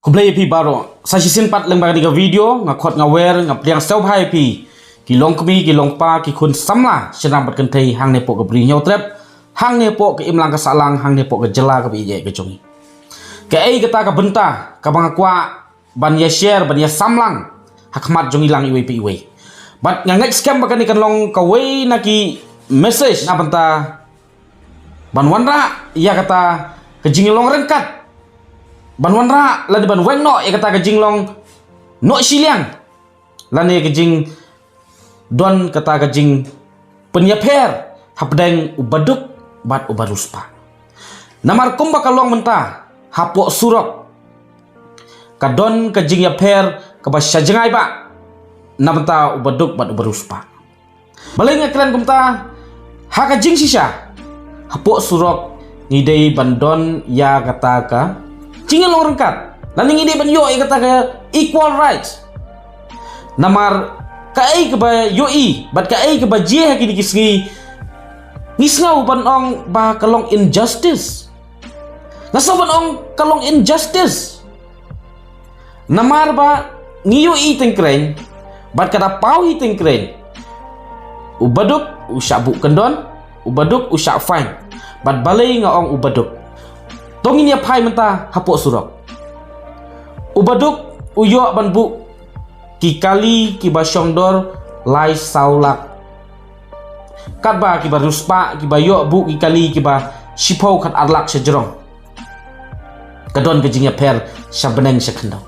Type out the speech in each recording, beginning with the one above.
Kumplay pi baro sa sisin pat leng bagi video ngakot ngawer ngapriang sel bhai pi kilong kmi kilong pa ki kun samla senang bat kentai hang ne po ke bri nyau trep hang ne po ke imlang ke salang hang ne po ke jela ke bi ke jongi ke ai kata ka benta ka bang kwa ban ya share ban ya samlang hakmat jongi lang iwe pi iwe bat ngangai scam bakani kan long ka wei na ki message na benta ban wanra ya kata ke jingilong rengkat ban wanra la ban weng no ya kata ke jinglong no siliang lani ke jing don kata ke jing penyaper hapdeng ubaduk bat ubaruspa namar kumba kalong menta hapo surok kadon ke jing yaper ke basya jengai ba namenta ubaduk bat ubaruspa baling keren kumta haka jing sisa hapo surok ngidei bandon ya kata ka cingin long rengkat lalu ngide ban yo kata ka equal rights namar kai ke ba yoi bat kai ke ba je haki dikisngi ngisngau ban ong ba kalong injustice ngaso ban ong kalong injustice namar ba ngiyo i tengkreng bat kada pau i tengkreng ubaduk usyak buk kendon ubaduk usyak fine bat balai nga ong ubaduk tongin ya pai menta hapok surok ubaduk uyok ban buk ki kali ki basyong dor lai saulak kat ba ki ba ruspa ki ba yok buk ki kali ki ba sipau kat arlak sejerong kadon kejing ya per sabeneng sekendau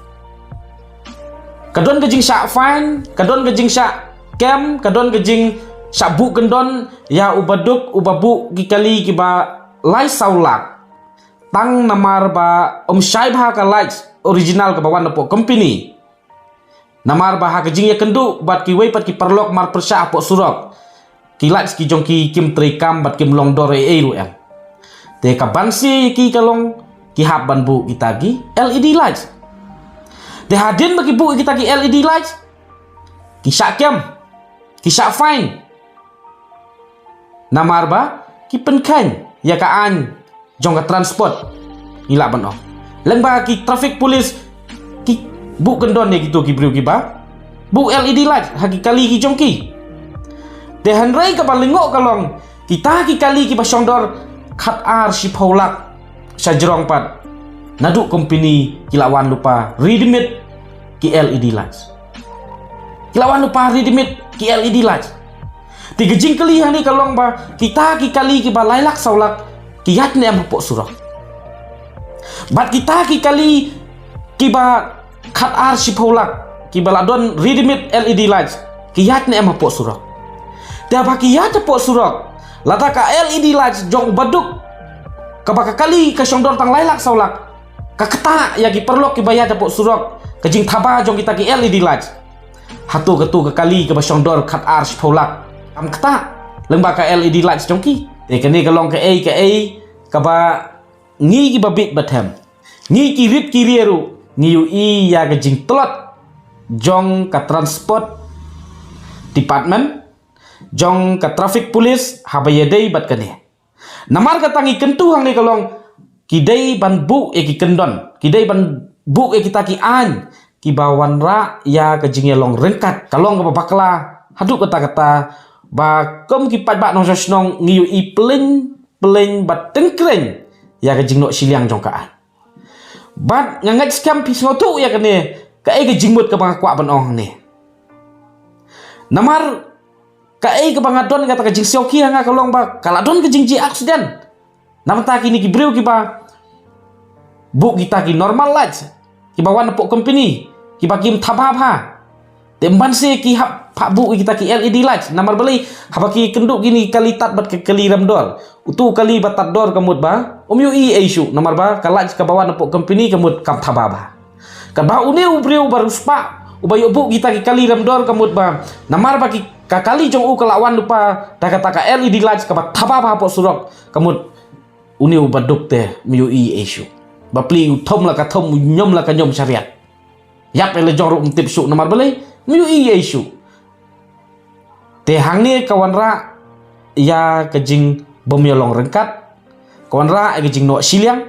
kadon kejing sak fine kadon kejing sak kem kadon kejing sak buk kendon ya ubaduk ubabuk ki kali ki ba lai saulak tang namar ba syai bah ka lights original ke bawan po company namar bah ka jing ya kendu bat ki wei pat ki perlok mar persya po surok ki lights ki jong ki kim trikam bat kim long dore e ru em te ka bansi ki kalong ki hab ban bu kita gi LED lights te hadin bagi bu kita gi LED lights ki syakem ki syak fine namar ba ki penkan ya ka an jong ka transport ila ban leng ba ki traffic police ki bu kendon ne gitu ki briu ki ba bu LED light haki kali ki jong ki te hanrai ka balingok kalong kita ki kali ki basyongdor khat ar si paulak sajrong pat naduk company kilawan lupa redimit ki LED lights kilawan lupa redimit ki LED lights tiga jing kali hani kalong ba kita ki kali ki ba lailak saulak kiyat ne am pok surok bat kita ki kali ki ba khat ar si paulak ki baladon redimit LED lights kiyat ne am pok surok ta ba kiyat pok surok lata ka LED lights jong baduk ka ba kali ka syongdor tang lailak saulak ka keta ya ki perlok ki bayat pok surok ka jing thaba jong kita ki LED lights hatu ketu ka kali ka ba syongdor khat ar si paulak am keta lengba ka LED lights jong ki te kene kalong ke ai ka ba ngi ki babit batem ngi ki rit ki rieru ngi yu i ya ke jing telot jong ka transport department jong ka traffic police habaya dei bat kene namar ka tangi kentu hang ni kalong ki dei ban bu e ki kendon ki dei ban bu e kita ki an ki bawan ra ya ke jing long rengkat kalong ka bakla haduk kata-kata ba kom ki pat ba nong sosnong ngiu i pleng bat tengkreng ya ke jing no siliang jong kaan bat ngangat scam pi ngotu ya kene ka ai ke jingmut ke bang kwa ban ong ne namar ka ai ke bangadon kata ke jing sioki hanga kalong ba kaladon ke jing ji accident nam ta kini ki breu ki ba bu kita ki normal lights ki bawan pok company ki ba kim thaba bha temban se ki hap pak bu kita ki LED lights namar beli habaki kenduk gini kali tat bat ke kali ramdor utu kali batat dor kamut ba yu i isu namar ba ka lights ka bawa nepok company kamut kam thaba ba ka ba une ubriu baruspa ubayo bu kita ki kali ramdor kamut ba namar ba ki ka kali jong u kalawan lupa da kata ka LED lights ka ba thaba ba pok surok kamut une ubaduk te yu i isu ba pli thom la ka thom nyom la ka nyom syariat yap ele jong ru tip su namar beli yu i isu te hang ni kawan ra ya kejing bomyolong rengkat kawan ra kejing no siliang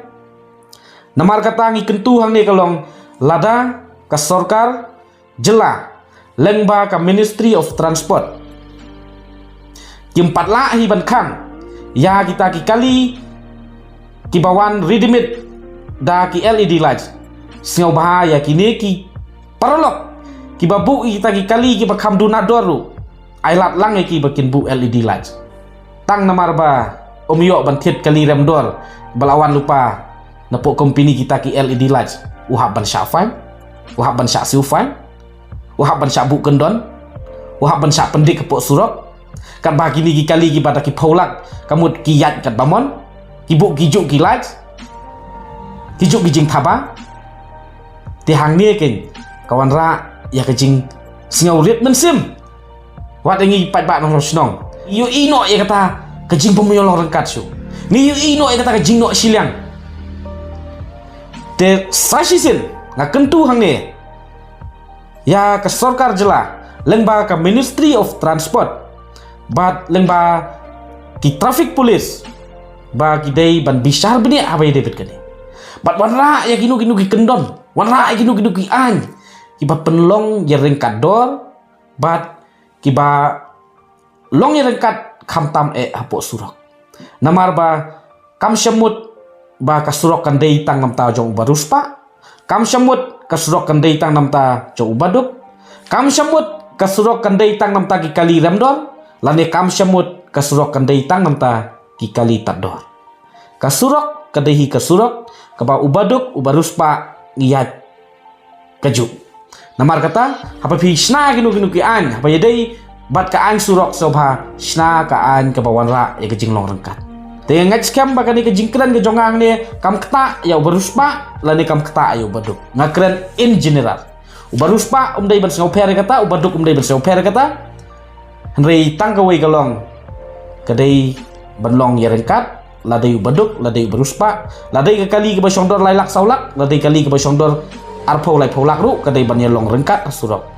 namar kata ngi kentu hang ni kalong lada ka sorkar jela lengba ka Ministry of Transport kimpat la hi ban khang ya kita ki kali ki bawan readymade da ki LED lights singau bahaya kini ki parolok ki babu kita ki kali ki bakham donadoru ailat lang ki bakin bu LED lights tang namar ba omyo ban thiet kali remdor balawan lupa napok company kita ki LED lights uhab ban syak fine uhab ban syak siu fine uhab ban syak bu kendon uhab ban syak pendik kepok surok kat bagi ni ki kali ki pada ki paulak kamut ki yat kat bamon ki bu ki juk ki lights ki juk ki jing thaba ti hang ni ken kawan ra ya ke jing singau rit men sim wat ngi pat ba nong snong yu ino ya kata ke jing pemyolong rengkat su ni yu ino ya kata ke jing no siliang te sasisin ngakentu hang ni ya ke sorkar jela lengba ka Ministry of Transport bat lengba ki traffic police ba ki dei ban bisar bini apa ya David kene bat wanra ya ginu ki kendon wanra ya ginu ki an ki ba penlong ya rengkat dor bat ki ba long ya rengkat khamtam hapo surok namar ba kam syamut ba ka surok kan dei tang nam ta jong baruspa kam syamut ka surok kan dei tang nam ta jong baduk kam syamut ka surok kan dei tang nam ta ki kali ramdor lane kam syamut ka surok kan dei tang nam ta ki kali tador ka surok ka dehi ka surok ka ba ubaduk ubaruspa ngiyat kaju namar kata apa pi sna ginu ki an apa yadai bat ka an surok sobha sna ka an ka bawan ra ya kejing long rengkat te ngach kam ba kani kejing kran ke jongang ne kam kata ya ubaruspa lane kam kata ya ubaduk ngakren in general ubaruspa umdai ban sengau per kata ubaduk umdai ban sengau per kata henrei tangkawai kalong kadai banlong ya rengkat ladai ubaduk ladai ubaruspa ladai ke kali ke basyongdor lailak saulak ladai kali ke basyongdor arpau lai paulak ru kadai ban ya long rengkat surok